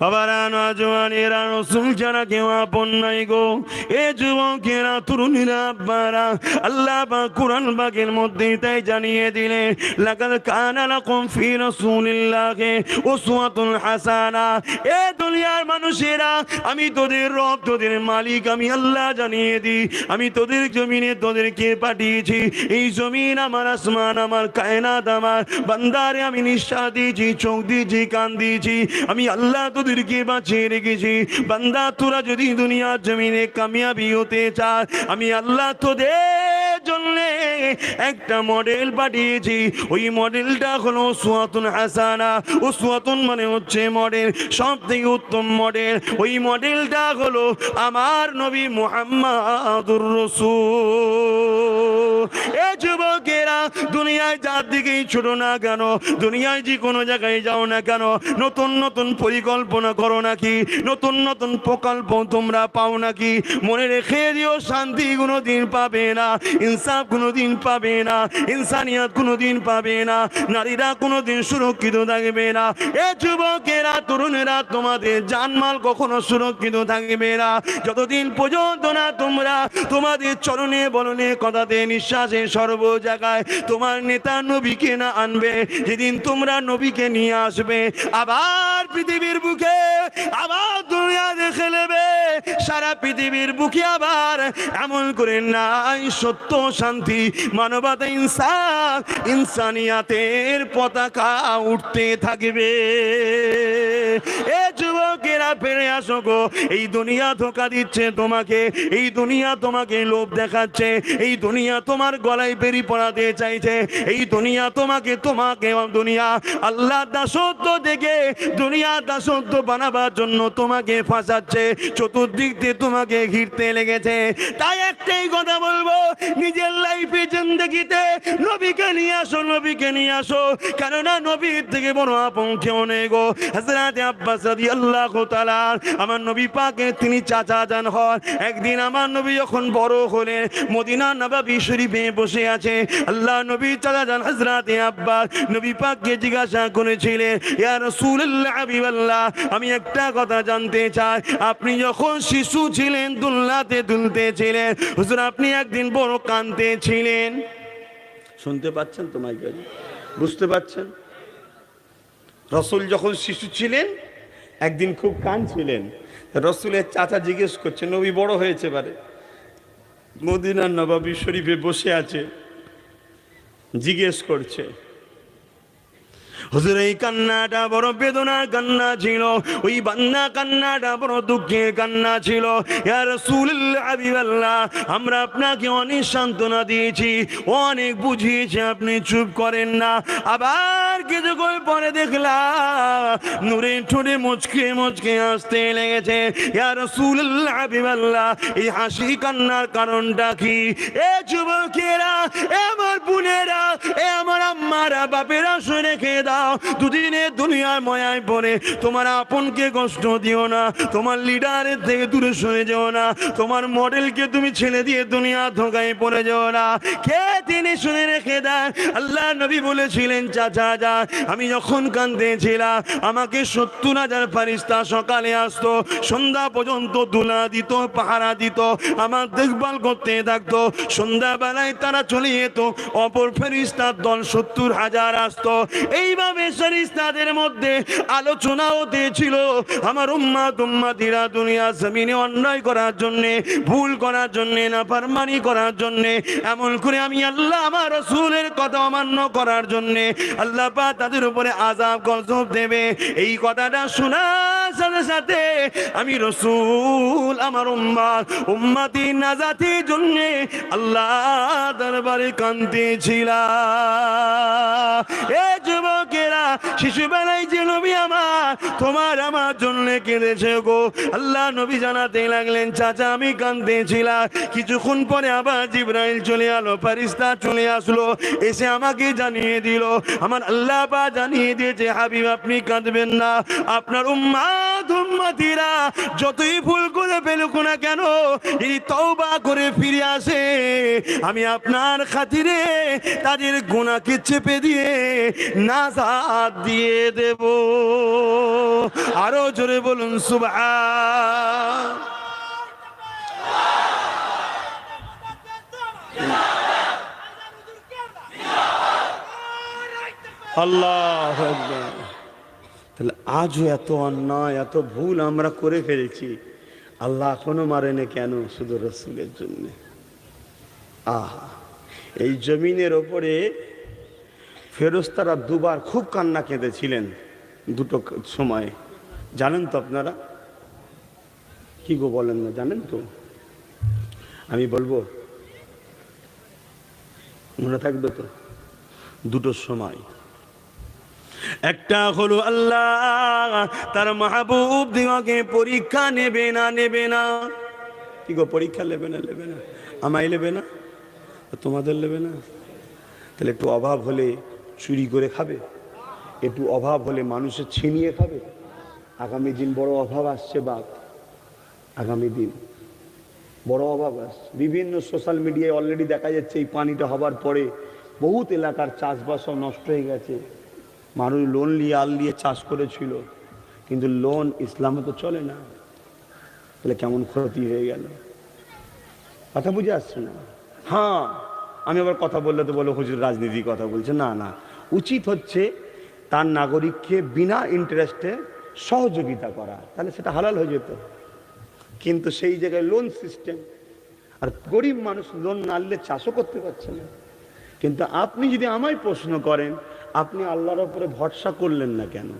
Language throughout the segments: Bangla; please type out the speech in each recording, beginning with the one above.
বাবারা নওজওয়ানেরা রাসূল ছাড়া কেউ আপন নাই গো। এ যুবকেরা তরুণীরা আব্বারা আল্লাহ পাক কুরআন পাকের মধ্যে তাই জানিয়ে দিলেন লাকাদ কানা লাকুম ফি রাসূলিল্লাহি উসওয়াতুন হাসানা। এ দুনিয়ার মানুষেরা আমি তোদের রব তোদের মালিক আমি আল্লাহ জানিয়ে দিই আমি তোদের জমিনে তোদেরকে পাঠিয়েছি। এই জমিন আমার আসমান আমার কায়নাত আমার বান্দারে আমি নিঃশ্বাস দিয়েছি চোখ দিয়েছি কান দিয়েছি আমি আল্লাহ তোদেরকে বাঁচিয়ে রেখেছি। বান্দা তোরা যদি দুনিয়ার জমিনে কামিয়াবি হতে চাস আমি আল্লাহ তোদের জন্য একটা মডেল পাঠিয়েছি। ওই মডেলটা হলো উসওয়াতুন হাসানা। উসওয়াতুন মানে হচ্ছে মডেল, সব থেকে উত্তম মডেল। ওই মডেলটা হলো আমার নবী মুহাম্মাদুর রাসূল। এ যুবকেরা দুনিয়ায় যার দিকেই ছোট না কেন দুনিয়ায় যে কোনো জায়গায় যাও না কেন নতুন নতুন পরিকল্পনা করো নাকি নতুন নতুন প্রকল্প তোমরা পাও নাকি মনে রেখে দিও শান্তি কোনোদিন পাবে না, ইনসাফ কোনোদিন পাবে না, ইনসানিয়ত কোনোদিন পাবে না, নারীরা কোনোদিন সুরক্ষিত থাকবে না। এ যুবকেরা তরুণেরা তোমাদের জানমাল কখনো সুরক্ষিত থাকবে না যতদিন পর্যন্ত না তোমরা তোমাদের চরণে বলনে কথাতে নিঃশ্বাসে সর্ব জায়গায় তোমার নেতা নবীকে না আনবে। যেদিন তোমরা নবীকে নিয়ে আসবে আবার পৃথিবীর বুকে আবার দুনিয়া দেখে নেবে সারা পৃথিবীর বুকে আবার এমন করে নাই সত্য শান্তি মানবতা ইনসাফ ইনসানিয়াতের পতাকা উঠতে থাকবে। এ যুবকেরা ফিরে আসো গো। এই দুনিয়া ধোঁকা দিচ্ছে তোমাকে, এই দুনিয়া তোমাকে লোভ দেখাচ্ছে, এই দুনিয়া তোমার গলায় বেরি পড়াতে চাইছে, এই দুনিয়া তোমাকে দুনিয়া আল্লাহ দাসত্ব থেকে দুনিয়া দাসত্ব বানাবার জন্য তোমাকে ফাঁসাচ্ছে, চতুর্দিক দিয়ে তোমাকে ঘিরতে লেগেছে। তাই একটাই কথা বলবো নিজের লাইফে জিন্দেগিতে নবীকে নিয়ে আসো, নবীকে নিয়ে আসো, কেননা নবীর থেকে বড় আপন কেউ নেই গো। হযরত আব্বাস রাদিয়াল্লাহু তাআলা আমার নবী পাকে তিনি চাচা যান হন। একদিন আমার নবী যখন বড় হলেন মদিনা নববী শরীফে বসে আছে আল্লাহ নবী চাচা যান হযরত আব্বাস নবী পাককে জিজ্ঞাসা করেছিলেন ইয়া রাসূলুল্লাহ হাবিবাল্লাহ আমি একটা কথা জানতে চাই আপনি যখন শিশু ছিলেন দুলনাতে দুলতেছিলেন হুজুর আপনি একদিন বড় কাঁদতেছিলেন। শুনতে পাচ্ছেন তো মাইকে বুঝতে পাচ্ছেন? রাসূল যখন শিশু ছিলেন একদিন খুব কাঁদছিলেন। রাসূলের চাচা জিজ্ঞেস করছে নবী বড় হয়েছে বারে মদিনার নববী শরীফে বসে আছে জিজ্ঞেস করছে হুজুর এই কান্নাটা বড় বেদনার কান্না ছিল, ওই বান্না কান্নাটা বড় দুঃখের কান্না ছিল। ইয়া রাসূলুল্লাহ হাবিবাল্লাহ আমরা আপনাকে অনেক সান্ত্বনা দিয়েছি অনেক বুঝিয়েছি আপনি চুপ করেন না। আবার কিছুক্ষণ পরে দেখলাম নূরে ঠোঁটে মুচকে মুচকে আসতে লেগেছে। ইয়া রাসূলুল্লাহ হাবিবাল্লাহ এই হাসি কান্নার কারণটা কি? এ যুবকেরা এ আমার বোনেরা এ আমার আম্মারা বাপেরা শুনে রেখে দাও দুদিনে দুনিয়ার মায়ায় পড়ে তোমার আপনকে কষ্ট দিও না, তোমার লিডারের থেকে দূরে সরে যেও না, তোমার মডেলকে তুমি ছেড়ে দিয়ে দুনিয়া ধোঁকায় পড়ে যেও না। কে তিনি শুনে রেখে দেন আল্লাহ নবী বলেছিলেন চাচা যা আমি যখন কাঁদতেছিলাম আমাকে 70,000 ফেরেশতা সকালে আসতো সন্ধ্যা পর্যন্ত দুলা দিত পাহারা দিত আমার দেখভাল করতে থাকতো। সন্ধ্যাবেলায় তারা চলে যেত অপর ফেরেশতার দল 70,000 আসতো। এইভাবে ফেরেশতাদের মধ্যে আলোচনা হতেছিল আমার উম্মত উম্মতিরা দুনিয়া জমিনে অন্যায় করার জন্য ভুল করার জন্য নাফরমানি করার জন্য এমন করে আমি আল্লাহ আমার রাসূলের কথা অমান্য করার জন্য আল্লাহ পাক তাদের উপরে আযাব গজব দেবে। এই কথাটা শোনার সাথে সাথে আমি রাসূল আমার উম্মতি নাজাতের জন্য আল্লাহ দরবারে কাঁদতেছিলাম। এ যুবকেরা শিশুবেলায় যে নবী আমার তোমার আমার জন্য কেঁদেছে গো। আল্লাহ নবী জানাতে লাগলেন চাচা আমি কাঁদতেছিলাম। কিছুক্ষণ পরে আবার জিবরাইল চলে এলো, ফেরেশতা চলে আসলো, এসে আমাকে জানিয়ে দিল আমার আল্লাহ পাক জানিয়ে দিয়েছে হাবিব আপনি কাঁদবেন না, আপনার উম্মত উম্মতিরা যতই ভুল করে ফেলুক না কেন, যদি তওবা করে ফিরে আসে, আমি আপনার খাতিরে তাদের গুনাহকে চেপে দিয়ে নাজাত দিয়ে দেব। আরো জোরে বলুন সুবহান। আল্লাহু আকবার। তাহলে আজও এত অন্যায়, এত ভুল আমরা করে ফেলেছি, আল্লাহ এখনো মারেনি কেন? শুধু রাসূলের জন্য। আহা, এই জমিনের ওপরে ফেরেশতারা দুবার খুব কান্না কেঁদেছিলেন দুটো সময়, জানেন তো আপনারা? কি গো বলেন না, জানেন তো? আমি বলবো, মনে থাকবে তো? দুটোর সময়। একটা হলো আল্লাহ তার মাহবুব দিগকে পরীক্ষা নেবে না। কি গো, পরীক্ষা নেবে না? আমায় নেবে না? তোমাদের নেবে না? তাহলে একটু অভাব হলে চুরি করে খাবে, একটু অভাব হলে মানুষের ছিনিয়ে খাবে। আগামী দিন বড় অভাব আসছে বাপ, আগামী দিন বড় অভাব আসছে। বিভিন্ন সোশ্যাল মিডিয়ায় অলরেডি দেখা যাচ্ছে এই পানিটা হবার পরে বহুত এলাকার চাষবাসও নষ্ট হয়ে গেছে। মানুষ লোন নিয়ে আল দিয়ে চাষ করেছিল, কিন্তু লোন ইসলামে তো চলে না। তাহলে কেমন ক্ষতি হয়ে গেল? কথা বুঝে আসছে না? হ্যাঁ, আমি আবার কথা বললে তো বলো হুজুর রাজনীতির কথা বলছে। না, উচিত হচ্ছে তার নাগরিককে বিনা ইন্টারেস্টে সহযোগিতা করা, তাহলে সেটা হালাল হয়ে যেত। কিন্তু সেই জায়গায় লোন সিস্টেম, আর গরিব মানুষ লোন না নিলে চাষও করতে পারছে না। কিন্তু আপনি যদি আমায় প্রশ্ন করেন, আপনি আল্লাহর উপরে ভরসা করলেন না কেন?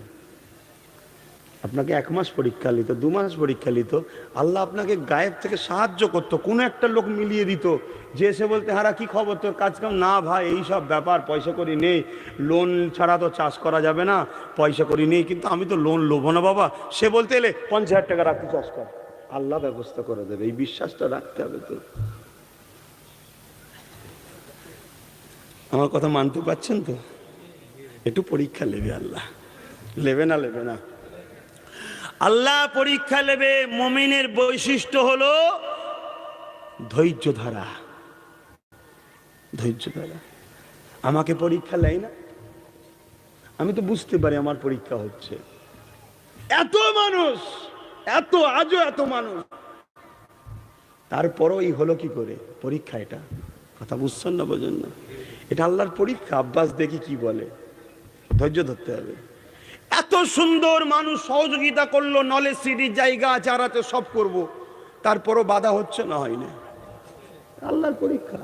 আপনাকে 1 মাস পরীক্ষা নিত, 2 মাস পরীক্ষা নিত, আল্লাহ আপনাকে গায়েব থেকে সাহায্য করতো, কোনো একটা লোক মিলিয়ে দিত, যে এসে বলতে হারা কি খবর তোর, কাজ কাম? না ভাই, এই সব ব্যাপার, পয়সা করি নেই, লোন ছাড়া তো চাষ করা যাবে না, পয়সা করি নেই, কিন্তু আমি তো লোন লোবো না বাবা। সে বলতে এলে 50,000 টাকা রাখতে চাষ কর, আল্লাহ ব্যবস্থা করে দেবে। এই বিশ্বাসটা রাখতে হবে তো। আমার কথা মানতে পারছেন তো? একটু পরীক্ষা নেবে আল্লাহ, নেবে না? আল্লাহ পরীক্ষা নেবে। মুমিনের বৈশিষ্ট্য হলো ধৈর্য ধরা। আমাকে পরীক্ষা নেয় না, আমি তো বুঝতে পারি আমার পরীক্ষা হচ্ছে। এত মানুষ, আজও এত মানুষ, তারপরও এই হলো কি করে পরীক্ষা? এটা কথা বুঝছেন না, বোঝেন না? এটা আল্লাহর পরীক্ষা। আব্বাস দেখি কি বলে, ধৈর্য ধরতে হবে। এত সুন্দর মানুষ সহযোগিতা করলো, নলেজ সিটির জায়গা আছে, আর সব করব, তারপরও বাধা হচ্ছে না, হয় না? আল্লাহর পরীক্ষা।